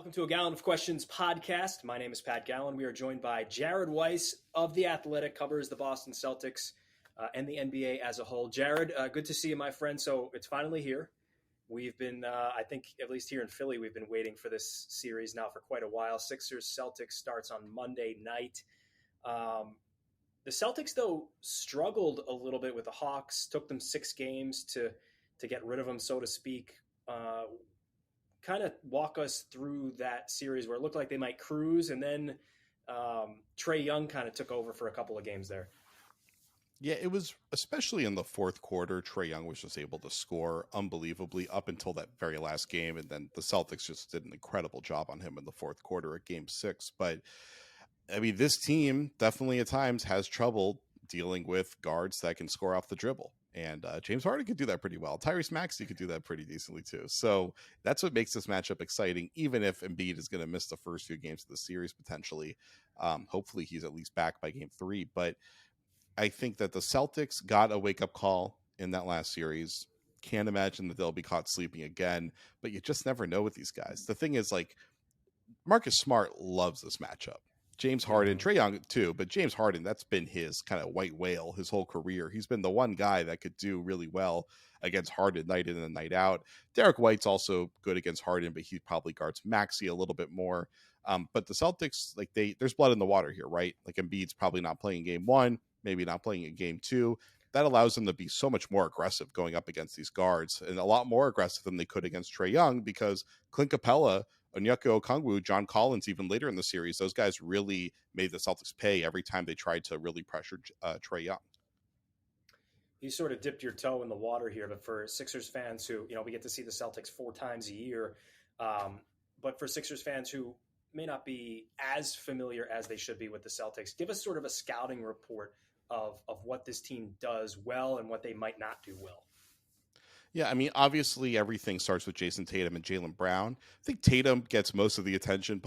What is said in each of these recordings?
Welcome to a Gallen of Questions podcast. My name is Pat Gallen. We are joined by Jared Weiss of The Athletic, covers the Boston Celtics and the NBA as a whole. Jared, good to see you, my friend. So it's finally here. We've been, I think, at least here in Philly, we've been waiting for this series now for quite a while. Sixers-Celtics starts on Monday night. The Celtics, though, struggled a little bit with the Hawks. Took them 6 games to get rid of them, so to speak. Kind of walk us through that series where it looked like they might cruise, and then Trae Young kind of took over for a couple of games there. Yeah, it was especially in the fourth quarter. Trae Young was just able to score unbelievably up until that very last game, and then the Celtics just did an incredible job on him in the fourth quarter at Game 6. But I mean, this team definitely at times has trouble dealing with guards that can score off the dribble. And James Harden could do that pretty well. Tyrese Maxey could do that pretty decently too. So that's what makes this matchup exciting, even if Embiid is going to miss the first few games of the series potentially. Hopefully he's at least back by Game 3. But I think that the Celtics got a wake-up call in that last series. Can't imagine that they'll be caught sleeping again. But you just never know with these guys. The thing is, like, Marcus Smart loves this matchup. James Harden, Trae Young too, but James Harden, that's been his kind of white whale his whole career. He's been the one guy that could do really well against Harden night in and night out. Derek White's also good against Harden, but he probably guards Maxey a little bit more. But the Celtics, like there's blood in the water here, right? Like Embiid's probably not playing Game 1, maybe not playing in Game 2. That allows them to be so much more aggressive going up against these guards, and a lot more aggressive than they could against Trae Young, because Clint Capella, Onyeka Okongwu, John Collins, even later in the series, those guys really made the Celtics pay every time they tried to really pressure Trae Young. You sort of dipped your toe in the water here, but for Sixers fans who, we get to see the Celtics 4 times a year, but for Sixers fans who may not be as familiar as they should be with the Celtics, give us sort of a scouting report of what this team does well and what they might not do well. Yeah, I mean, obviously everything starts with Jayson Tatum and Jaylen Brown. I think Tatum gets most of the attention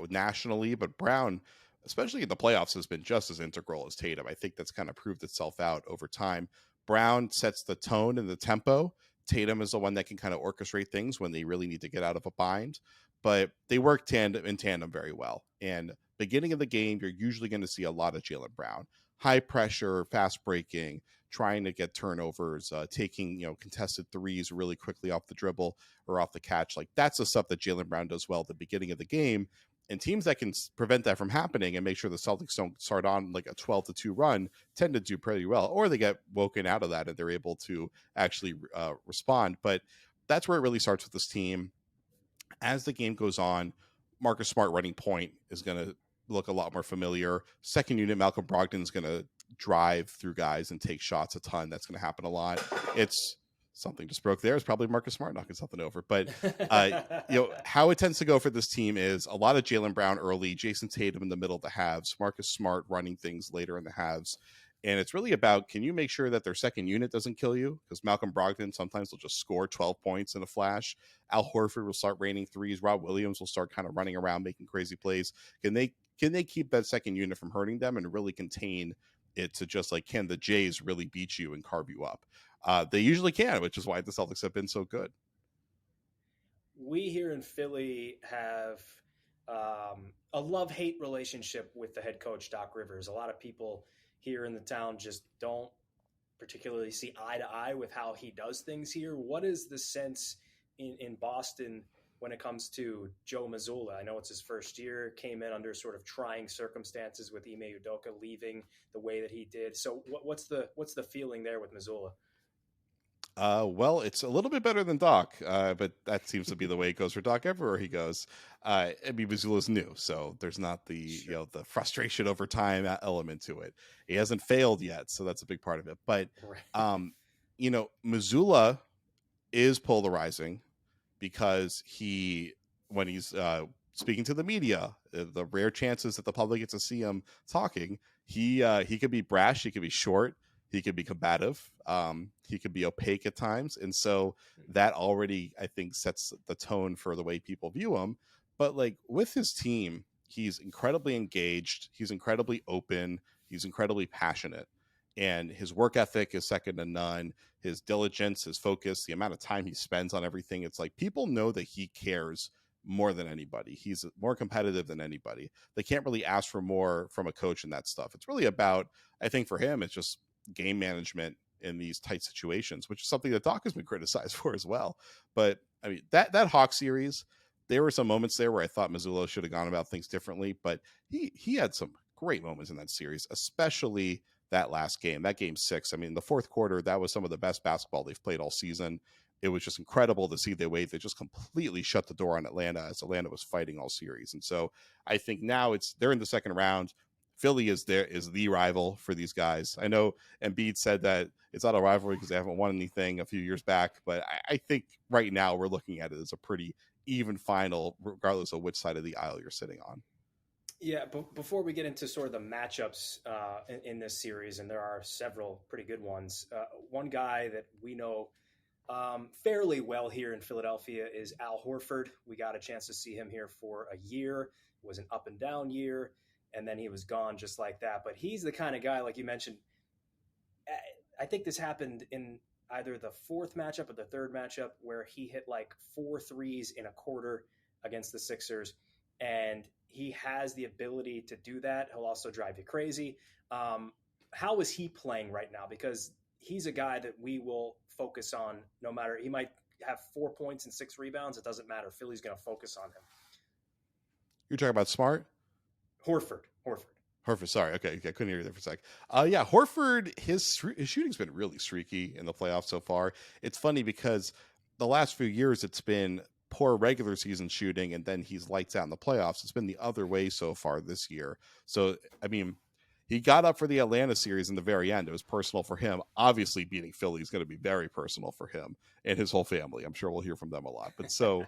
nationally, but Brown, especially in the playoffs, has been just as integral as Tatum. I think that's kind of proved itself out over time. Brown sets the tone and the tempo. Tatum is the one that can kind of orchestrate things when they really need to get out of a bind. But they work in tandem very well. And beginning of the game, you're usually going to see a lot of Jaylen Brown. High pressure, fast breaking, trying to get turnovers, taking contested threes really quickly off the dribble or off the catch. Like that's the stuff that Jaylen Brown does well at the beginning of the game. And teams that can prevent that from happening and make sure the Celtics don't start on like a 12-2 run tend to do pretty well, or they get woken out of that and they're able to actually respond. But that's where it really starts with this team. As the game goes on, Marcus Smart running point is going to look a lot more familiar. Second unit, Malcolm Brogdon is going to drive through guys and take shots a ton. That's going to happen a lot. It's something just broke there. It's probably Marcus Smart knocking something over. But how it tends to go for this team is a lot of Jaylen Brown early, Jayson Tatum in the middle of the halves, Marcus Smart running things later in the halves. And it's really about, can you make sure that their second unit doesn't kill you? Because Malcolm Brogdon sometimes will just score 12 points in a flash. Al Horford will start raining threes. Rob Williams will start kind of running around, making crazy plays. Can they keep that second unit from hurting them and really contain it to just like, can the Jays really beat you and carve you up? They usually can, which is why the Celtics have been so good. We here in Philly have a love-hate relationship with the head coach, Doc Rivers. A lot of people here in the town just don't particularly see eye to eye with how he does things here. What is the sense in Boston when it comes to Joe Mazzulla? I know it's his first year, came in under sort of trying circumstances with Ime Udoka leaving the way that he did. So what's the feeling there with Mazzulla? Well, it's a little bit better than Doc, but that seems to be the way it goes for Doc everywhere he goes. I mean, Mazzulla's new, so there's not the the frustration over time element to it. He hasn't failed yet, so that's a big part of it. But Mazzulla is polarizing because when he's speaking to the media, the rare chances that the public gets to see him talking, he could be brash, he could be short. He could be combative. He could be opaque at times. And so that already, I think, sets the tone for the way people view him. But like with his team, he's incredibly engaged. He's incredibly open. He's incredibly passionate. And his work ethic is second to none. His diligence, his focus, the amount of time he spends on everything. It's like people know that he cares more than anybody. He's more competitive than anybody. They can't really ask for more from a coach in that stuff. It's really about, I think for him, it's just game management in these tight situations, which is something that Doc has been criticized for as well. But I mean, that Hawks series, there were some moments there where I thought Mazzulla should have gone about things differently, but he had some great moments in that series, especially that last game, that game 6. I mean, the fourth quarter, that was some of the best basketball they've played all season. It was just incredible to see the way they just completely shut the door on Atlanta as Atlanta was fighting all series. And so I think now they're in the second round. Philly is the rival for these guys. I know Embiid said that it's not a rivalry because they haven't won anything a few years back, but I think right now we're looking at it as a pretty even final, regardless of which side of the aisle you're sitting on. Yeah, but before we get into sort of the matchups in this series, and there are several pretty good ones, one guy that we know fairly well here in Philadelphia is Al Horford. We got a chance to see him here for a year. It was an up and down year, and then he was gone just like that. But he's the kind of guy, like you mentioned, I think this happened in either the fourth matchup or the third matchup where he hit like 4 threes in a quarter against the Sixers, and he has the ability to do that. He'll also drive you crazy. How is he playing right now? Because he's a guy that we will focus on no matter. He might have 4 points and 6 rebounds. It doesn't matter. Philly's going to focus on him. You're talking about Smart? Horford. Sorry. Okay. I couldn't hear you there for a sec. Yeah. Horford, his shooting's been really streaky in the playoffs so far. It's funny because the last few years it's been poor regular season shooting and then he's lights out in the playoffs. It's been the other way so far this year. So, I mean, he got up for the Atlanta series in the very end. It was personal for him. Obviously, beating Philly is going to be very personal for him and his whole family. I'm sure we'll hear from them a lot. But so,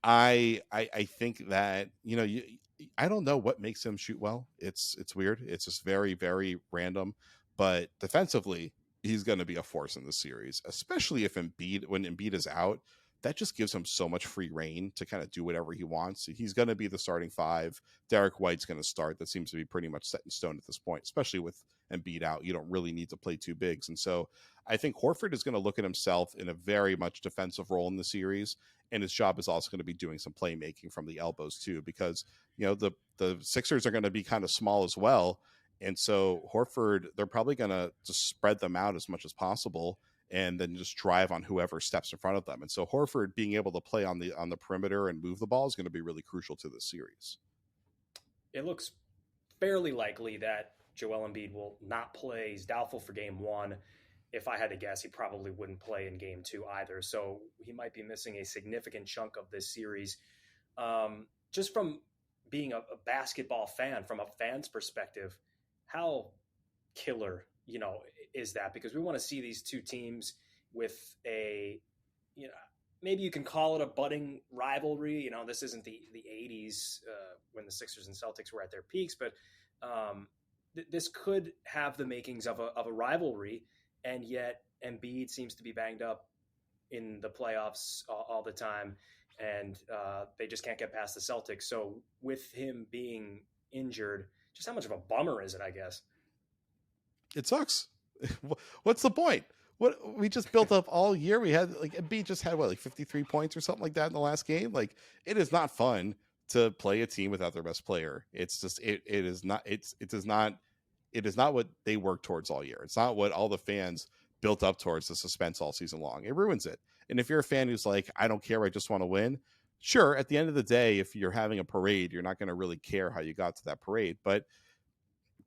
I think that I don't know what makes him shoot well. It's weird. It's just very, very random. But defensively, he's going to be a force in the series, especially when Embiid is out. That just gives him so much free reign to kind of do whatever he wants. He's going to be the starting 5. Derek White's going to start. That seems to be pretty much set in stone at this point, especially with Embiid out. You don't really need to play 2 bigs. And so I think Horford is going to look at himself in a very much defensive role in the series. And his job is also going to be doing some playmaking from the elbows too, because, the Sixers are going to be kind of small as well. And so Horford, they're probably going to just spread them out as much as possible and then just drive on whoever steps in front of them. And so Horford being able to play on the perimeter and move the ball is going to be really crucial to this series. It looks fairly likely that Joel Embiid will not play. He's doubtful for game 1. If I had to guess, he probably wouldn't play in game 2 either. So he might be missing a significant chunk of this series. Just from being a basketball fan, from a fan's perspective, how killer is that? Because we want to see these two teams with a, maybe you can call it a budding rivalry. This isn't the 80s when the Sixers and Celtics were at their peaks, but this could have the makings of a rivalry. And yet Embiid seems to be banged up in the playoffs all the time. And they just can't get past the Celtics. So with him being injured, just how much of a bummer is it, I guess? It sucks. What's the point? What we just built up all year. We had Embiid just had 53 points or something like that in the last game. It is not fun to play a team without their best player. It's just it is not what they work towards all year. It's not what all the fans built up towards the suspense all season long. It ruins it. And if you're a fan who's like, I don't care, I just want to win. Sure, at the end of the day, if you're having a parade, you're not going to really care how you got to that parade. But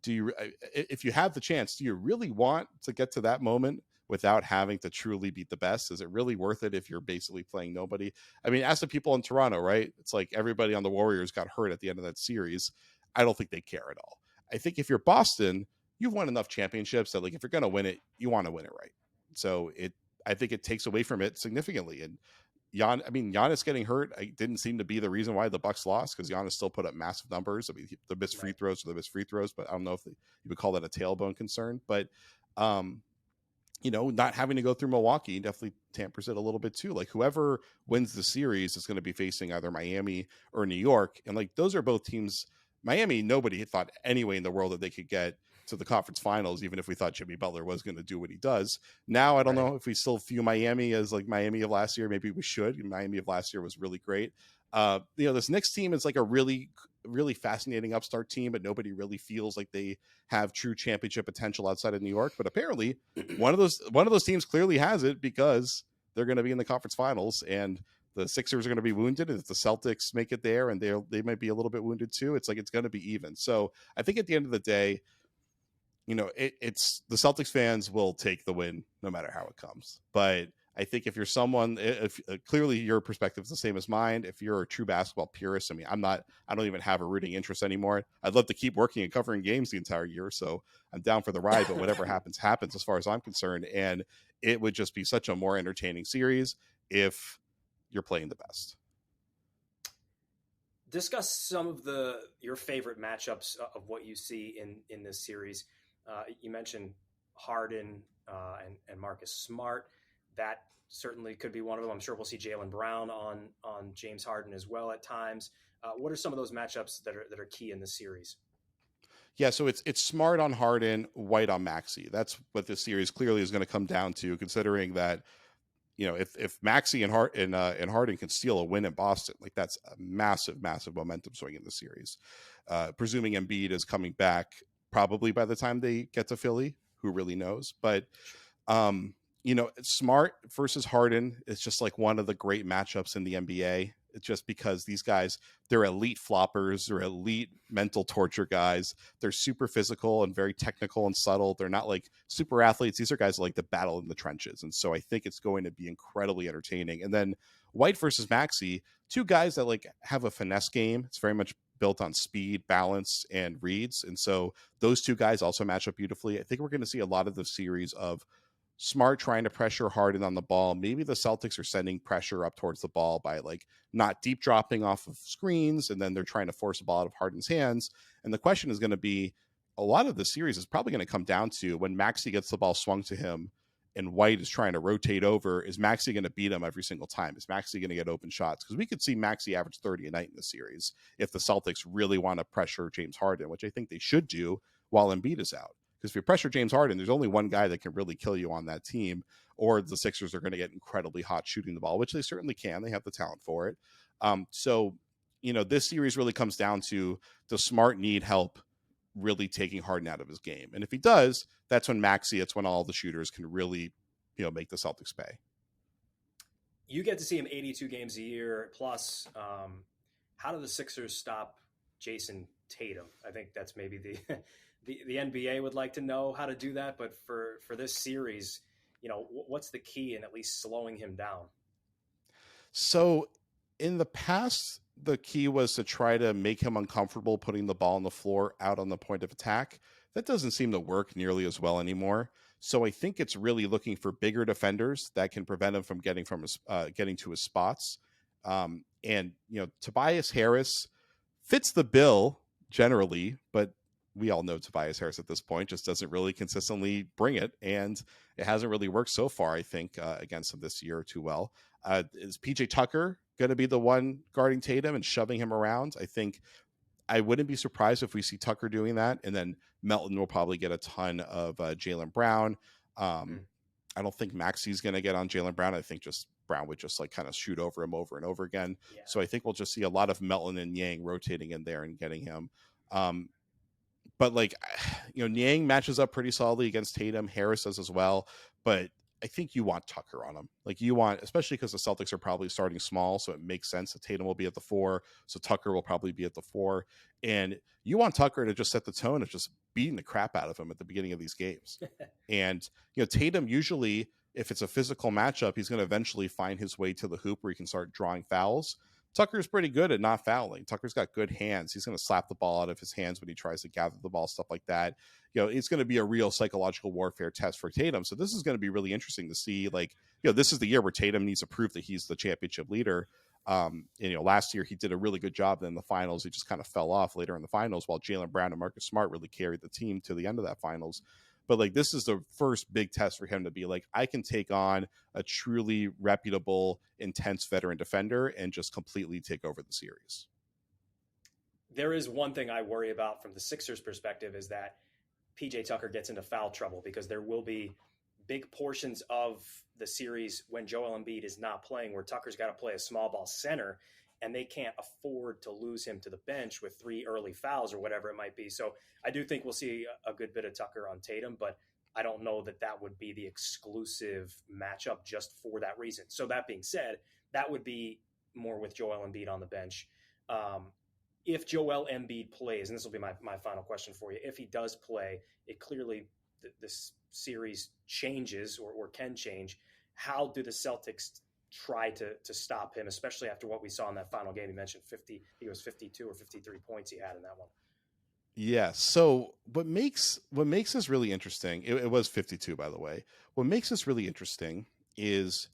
if you have the chance, do you really want to get to that moment without having to truly beat the best? Is it really worth it if you're basically playing nobody? I mean, ask the people in Toronto, right? It's like everybody on the Warriors got hurt at the end of that series. I don't think they care at all. I think if you're Boston, you've won enough championships that if you're going to win it, you want to win it right. So I think it takes away from it significantly. And Giannis getting hurt, didn't seem to be the reason why the Bucks lost, because Giannis still put up massive numbers. I mean, the missed free throws are the missed free throws, but I don't know if you would call that a tailbone concern. But, not having to go through Milwaukee definitely tampers it a little bit too. Whoever wins the series is going to be facing either Miami or New York. And those are both teams. Miami, nobody thought any way in the world that they could get to the conference finals, even if we thought Jimmy Butler was going to do what he does. Now, I don't know if we still view Miami as like Miami of last year. Maybe we should. Miami of last year was really great. This Knicks team is like a really, really fascinating upstart team, but nobody really feels like they have true championship potential outside of New York. But apparently one of those teams clearly has it, because they're going to be in the conference finals, and the Sixers are going to be wounded. And if the Celtics make it there, and they might be a little bit wounded too, it's like, it's going to be even. So I think at the end of the day, it's the Celtics fans will take the win no matter how it comes. But I think if you're someone, if clearly your perspective is the same as mine, if you're a true basketball purist, I mean, I don't even have a rooting interest anymore. I'd love to keep working and covering games the entire year, so I'm down for the ride, but whatever happens as far as I'm concerned. And it would just be such a more entertaining series if you're playing the best. Discuss some of your favorite matchups of what you see in this series. You mentioned Harden and Marcus Smart. That certainly could be one of them. I'm sure we'll see Jaylen Brown on James Harden as well at times. What are some of those matchups that are key in this series? Yeah, so it's Smart on Harden, White on Maxey. That's what this series clearly is going to come down to, considering that if Maxey and Harden can steal a win in Boston, like that's a massive, massive momentum swing in the series. Presuming Embiid is coming back probably by the time they get to Philly, who really knows? But Smart versus Harden is just like one of the great matchups in the NBA. It's just because these guys, they're elite floppers, they're elite mental torture guys. They're super physical and very technical and subtle. They're not like super athletes. These are guys that like to battle in the trenches. And so I think it's going to be incredibly entertaining. And then White versus Maxey, two guys that like have a finesse game. It's very much built on speed, balance, and reads. And so those two guys also match up beautifully. I think we're going to see a lot of the series of Smart trying to pressure Harden on the ball. Maybe the Celtics are sending pressure up towards the ball by like not deep dropping off of screens, and then they're trying to force the ball out of Harden's hands. And the question is going to be, a lot of the series is probably going to come down to when Maxey gets the ball swung to him and White is trying to rotate over, is Maxey going to beat him every single time? Is Maxey going to get open shots? Because we could see Maxey average 30 a night in this series if the Celtics really want to pressure James Harden, which I think they should do while Embiid is out. Because if you pressure James Harden, there's only one guy that can really kill you on that team, or the Sixers are going to get incredibly hot shooting the ball, which they certainly can. They have the talent for it. This series really comes down to, does Smart need help really taking Harden out of his game? And if he does, that's when it's when all the shooters can really, make the Celtics pay. You get to see him 82 games a year. Plus, how do the Sixers stop Jayson Tatum? I think that's maybe the NBA would like to know how to do that. But for this series, what's the key in at least slowing him down? So in the past, the key was to try to make him uncomfortable putting the ball on the floor out on the point of attack. That doesn't seem to work nearly as well anymore. So I think it's really looking for bigger defenders that can prevent him from getting to his spots. Tobias Harris fits the bill generally, but we all know Tobias Harris at this point just doesn't really consistently bring it, and it hasn't really worked so far, I think, against him this year too well. Is PJ Tucker going to be the one guarding Tatum and shoving him around? I think I wouldn't be surprised if we see Tucker doing that, and then Melton will probably get a ton of Jaylen Brown. I don't think Maxey's going to get on Jaylen Brown. I think just Brown would just like kind of shoot over him over and over again. Yeah. So I think we'll just see a lot of Melton and Yang rotating in there and getting him. But Niang matches up pretty solidly against Tatum. Harris does as well. But I think you want Tucker on him. Especially because the Celtics are probably starting small, so it makes sense that Tatum will be at the 4. So Tucker will probably be at the 4. And you want Tucker to just set the tone of just beating the crap out of him at the beginning of these games. And, Tatum usually, if it's a physical matchup, he's going to eventually find his way to the hoop where he can start drawing fouls. Tucker's pretty good at not fouling. Tucker's got good hands. He's going to slap the ball out of his hands when he tries to gather the ball, stuff like that. It's going to be a real psychological warfare test for Tatum. So this is going to be really interesting to see. This is the year where Tatum needs to prove that he's the championship leader. Last year he did a really good job. Then in the finals, he just kind of fell off later in the finals, while Jaylen Brown and Marcus Smart really carried the team to the end of that finals. But this is the first big test for him to be I can take on a truly reputable, intense veteran defender and just completely take over the series. There is one thing I worry about from the Sixers perspective, is that PJ Tucker gets into foul trouble, because there will be big portions of the series when Joel Embiid is not playing where Tucker's got to play a small ball center, and they can't afford to lose him to the bench with 3 early fouls or whatever it might be. So I do think we'll see a good bit of Tucker on Tatum, but I don't know that that would be the exclusive matchup just for that reason. So that being said, that would be more with Joel Embiid on the bench. If Joel Embiid plays, and this will be my final question for you, if he does play, it clearly this series changes or can change. How do the Celtics try to stop him, especially after what we saw in that final game? You mentioned 50, I think it was 52 or 53 points he had in that one. Yeah. So what makes this really interesting, it was 52, by the way. What makes this really interesting is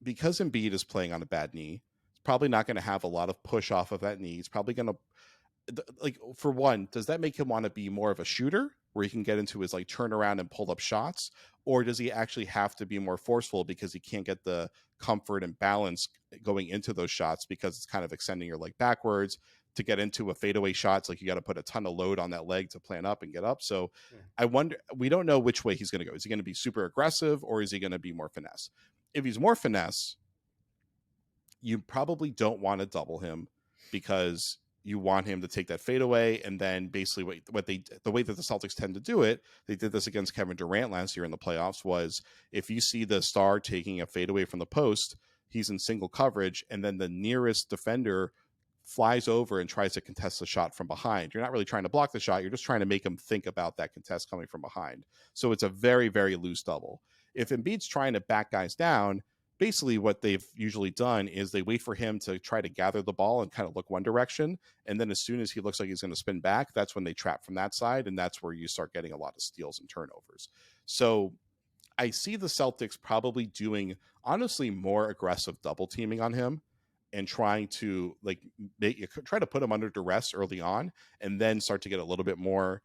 because Embiid is playing on a bad knee, he's probably not going to have a lot of push off of that knee. He's probably going to, like, for one, does that make him want to be more of a shooter where he can get into his like turn around and pull up shots? Or does he actually have to be more forceful because he can't get the comfort and balance going into those shots because it's kind of extending your leg backwards to get into a fadeaway shot? It's like you got to put a ton of load on that leg to plan up and get up. So I wonder, we don't know which way he's going to go. Is he going to be super aggressive or is he going to be more finesse? If he's more finesse, you probably don't want to double him because you want him to take that fadeaway. And then basically the way that the Celtics tend to do it, they did this against Kevin Durant last year in the playoffs, was if you see the star taking a fadeaway from the post, he's in single coverage, and then the nearest defender flies over and tries to contest the shot from behind. You're not really trying to block the shot. You're just trying to make him think about that contest coming from behind. So it's a very, very loose double. If Embiid's trying to back guys down, basically what they've usually done is they wait for him to try to gather the ball and kind of look one direction. And then as soon as he looks like he's going to spin back, that's when they trap from that side. And that's where you start getting a lot of steals and turnovers. So I see the Celtics probably doing, honestly, more aggressive double teaming on him and trying to try to put him under duress early on and then start to get a little bit more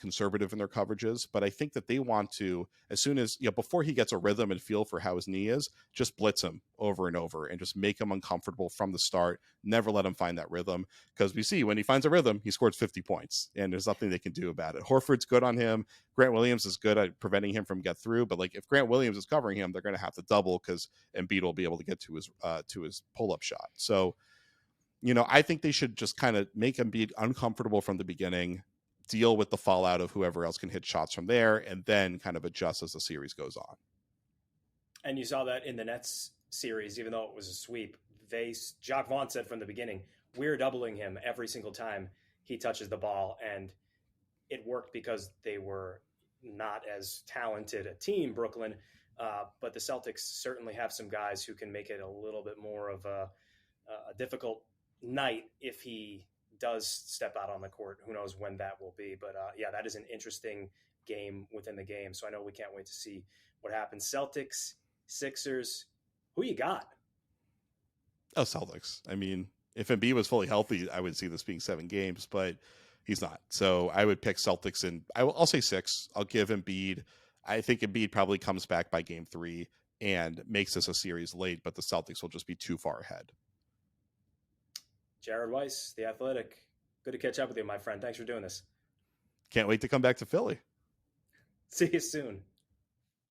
conservative in their coverages. But I think that they want to, as soon as, before he gets a rhythm and feel for how his knee is, just blitz him over and over and just make him uncomfortable from the start. Never let him find that rhythm, because we see when he finds a rhythm, he scores 50 points and there's nothing they can do about it. Horford's good on him. Grant Williams is good at preventing him from get through. But like if Grant Williams is covering him, they're going to have to double because Embiid will be able to get to his pull-up shot. So, I think they should just kind of make Embiid uncomfortable from the beginning, deal with the fallout of whoever else can hit shots from there, and then kind of adjust as the series goes on. And you saw that in the Nets series, even though it was a sweep, Jacques Vaughn said from the beginning, we're doubling him every single time he touches the ball. And it worked because they were not as talented a team, Brooklyn, but the Celtics certainly have some guys who can make it a little bit more of a difficult night if he does step out on the court. Who knows when that will be, but that is an interesting game within the game. So I know we can't wait to see what happens. Celtics, Sixers, who you got? Oh, Celtics. I mean, if Embiid was fully healthy, I would see this being 7 games, but he's not. So I would pick Celtics, and I'll say 6. I'll give Embiid. I think Embiid probably comes back by game 3 and makes this a series late, but the Celtics will just be too far ahead. Jared Weiss, The Athletic. Good to catch up with you, my friend. Thanks for doing this. Can't wait to come back to Philly. See you soon.